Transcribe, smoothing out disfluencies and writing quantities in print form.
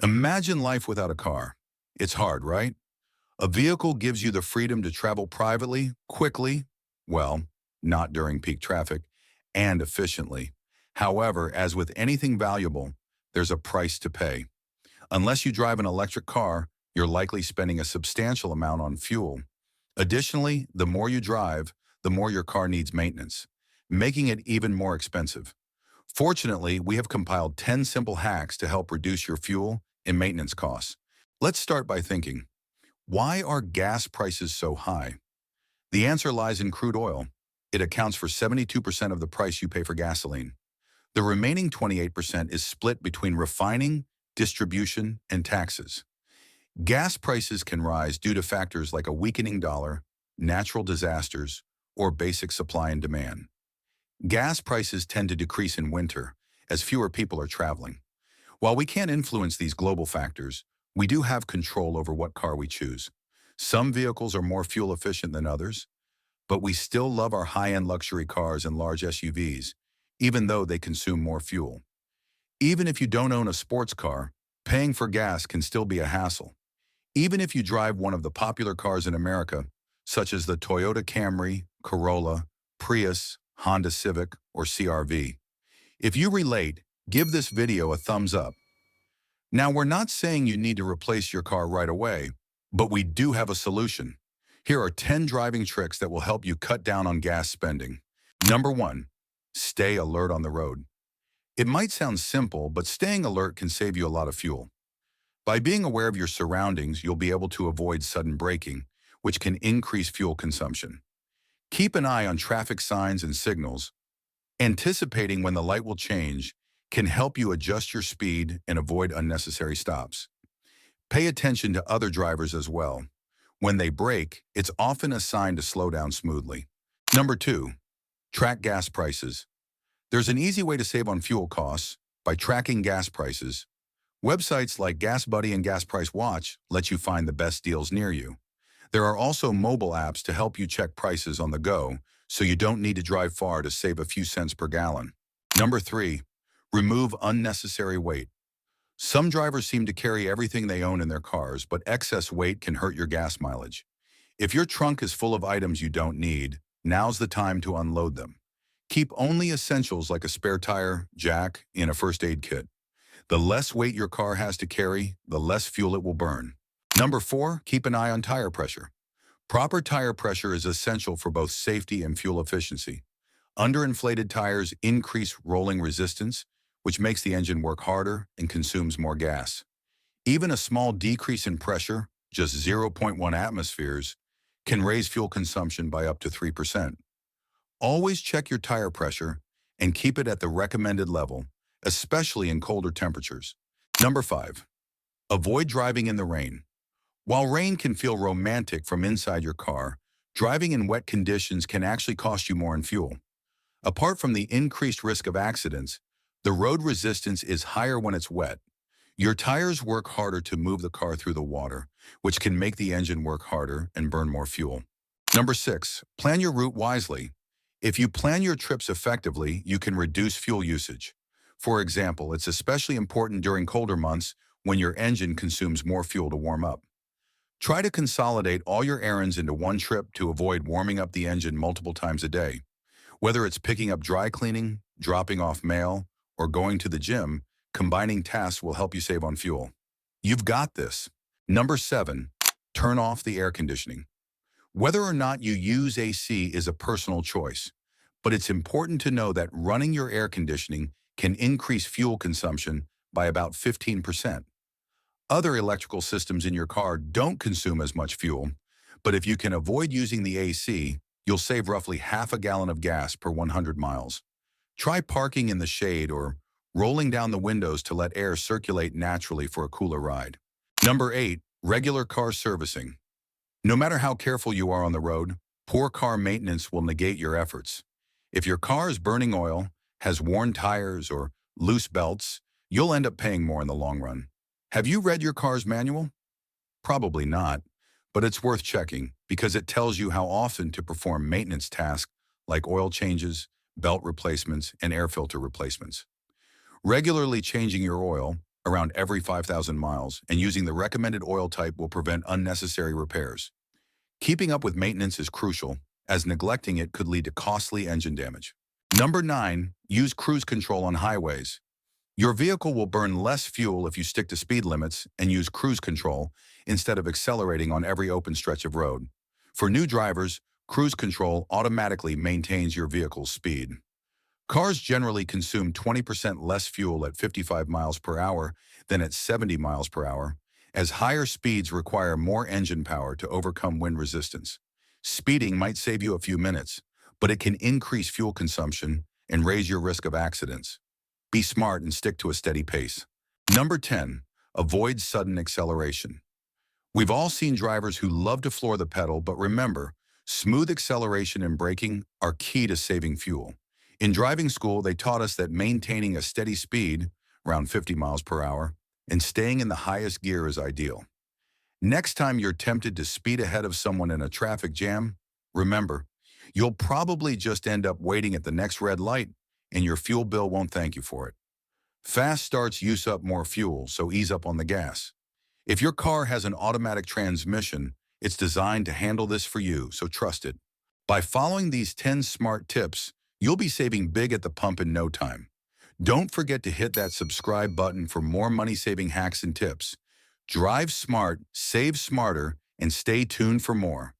Imagine life without a car. It's hard, right? A vehicle gives you the freedom to travel privately, quickly, well, not during peak traffic, and efficiently. However, as with anything valuable, there's a price to pay. Unless you drive an electric car, you're likely spending a substantial amount on fuel. Additionally, the more you drive, the more your car needs maintenance, making it even more expensive. Fortunately, we have compiled 10 simple hacks to help reduce your fuel and maintenance costs. Let's start by thinking, why are gas prices so high? The answer lies in crude oil. It accounts for 72% of the price you pay for gasoline. The remaining 28% is split between refining, distribution, and taxes. Gas prices can rise due to factors like a weakening dollar, natural disasters, or basic supply and demand. Gas prices tend to decrease in winter, as fewer people are traveling. While we can't influence these global factors, we do have control over what car we choose. Some vehicles are more fuel efficient than others, but we still love our high-end luxury cars and large SUVs, even though they consume more fuel. Even if you don't own a sports car, paying for gas can still be a hassle. Even if you drive one of the popular cars in America, such as the Toyota Camry, Corolla, Prius, Honda Civic, or CR-V. If you relate, give this video a thumbs up. Now, we're not saying you need to replace your car right away, but we do have a solution. Here are 10 driving tricks that will help you cut down on gas spending. Number 1, stay alert on the road. It might sound simple, but staying alert can save you a lot of fuel. By being aware of your surroundings, you'll be able to avoid sudden braking, which can increase fuel consumption. Keep an eye on traffic signs and signals. Anticipating when the light will change can help you adjust your speed and avoid unnecessary stops. Pay attention to other drivers as well. When they brake, it's often a sign to slow down smoothly. Number 2, track gas prices. There's an easy way to save on fuel costs by tracking gas prices. Websites like GasBuddy and Gas Price Watch let you find the best deals near you. There are also mobile apps to help you check prices on the go, so you don't need to drive far to save a few cents per gallon. Number 3, remove unnecessary weight. Some drivers seem to carry everything they own in their cars, but excess weight can hurt your gas mileage. If your trunk is full of items you don't need, now's the time to unload them. Keep only essentials like a spare tire, jack, and a first aid kit. The less weight your car has to carry, the less fuel it will burn. Number 4, keep an eye on tire pressure. Proper tire pressure is essential for both safety and fuel efficiency. Underinflated tires increase rolling resistance, which makes the engine work harder and consumes more gas. Even a small decrease in pressure, just zero point 0.1 atmospheres, can raise fuel consumption by up to 3%. Always check your tire pressure and keep it at the recommended level, especially in colder temperatures. Number 5, avoid driving in the rain. While rain can feel romantic from inside your car, driving in wet conditions can actually cost you more in fuel. Apart from the increased risk of accidents, the road resistance is higher when it's wet. Your tires work harder to move the car through the water, which can make the engine work harder and burn more fuel. Number 6, plan your route wisely. If you plan your trips effectively, you can reduce fuel usage. For example, it's especially important during colder months when your engine consumes more fuel to warm up. Try to consolidate all your errands into one trip to avoid warming up the engine multiple times a day. Whether it's picking up dry cleaning, dropping off mail, or going to the gym, combining tasks will help you save on fuel. You've got this. Number 7, turn off the air conditioning. Whether or not you use AC is a personal choice, but it's important to know that running your air conditioning can increase fuel consumption by about 15%. Other electrical systems in your car don't consume as much fuel, but if you can avoid using the AC, you'll save roughly half a gallon of gas per 100 miles. Try parking in the shade or rolling down the windows to let air circulate naturally for a cooler ride. Number 8, regular car servicing. No matter how careful you are on the road, poor car maintenance will negate your efforts. If your car is burning oil, has worn tires, or loose belts, you'll end up paying more in the long run. Have you read your car's manual? Probably not, but it's worth checking because it tells you how often to perform maintenance tasks like oil changes, belt replacements, and air filter replacements. Regularly changing your oil, around every 5,000 miles, and using the recommended oil type will prevent unnecessary repairs. Keeping up with maintenance is crucial, as neglecting it could lead to costly engine damage. Number 9. Use cruise control on highways. Your vehicle will burn less fuel if you stick to speed limits and use cruise control instead of accelerating on every open stretch of road. For new drivers, cruise control automatically maintains your vehicle's speed. Cars generally consume 20% less fuel at 55 miles per hour than at 70 miles per hour, as higher speeds require more engine power to overcome wind resistance. Speeding might save you a few minutes, but it can increase fuel consumption and raise your risk of accidents. Be smart and stick to a steady pace. Number 10. Avoid sudden acceleration. We've all seen drivers who love to floor the pedal, but remember, smooth acceleration and braking are key to saving fuel. In driving school, they taught us that maintaining a steady speed, around 50 miles per hour, and staying in the highest gear is ideal. Next time you're tempted to speed ahead of someone in a traffic jam, remember, you'll probably just end up waiting at the next red light, and your fuel bill won't thank you for it. Fast starts use up more fuel, so ease up on the gas. If your car has an automatic transmission, it's designed to handle this for you, so trust it. By following these 10 smart tips, you'll be saving big at the pump in no time. Don't forget to hit that subscribe button for more money-saving hacks and tips. Drive smart, save smarter, and stay tuned for more.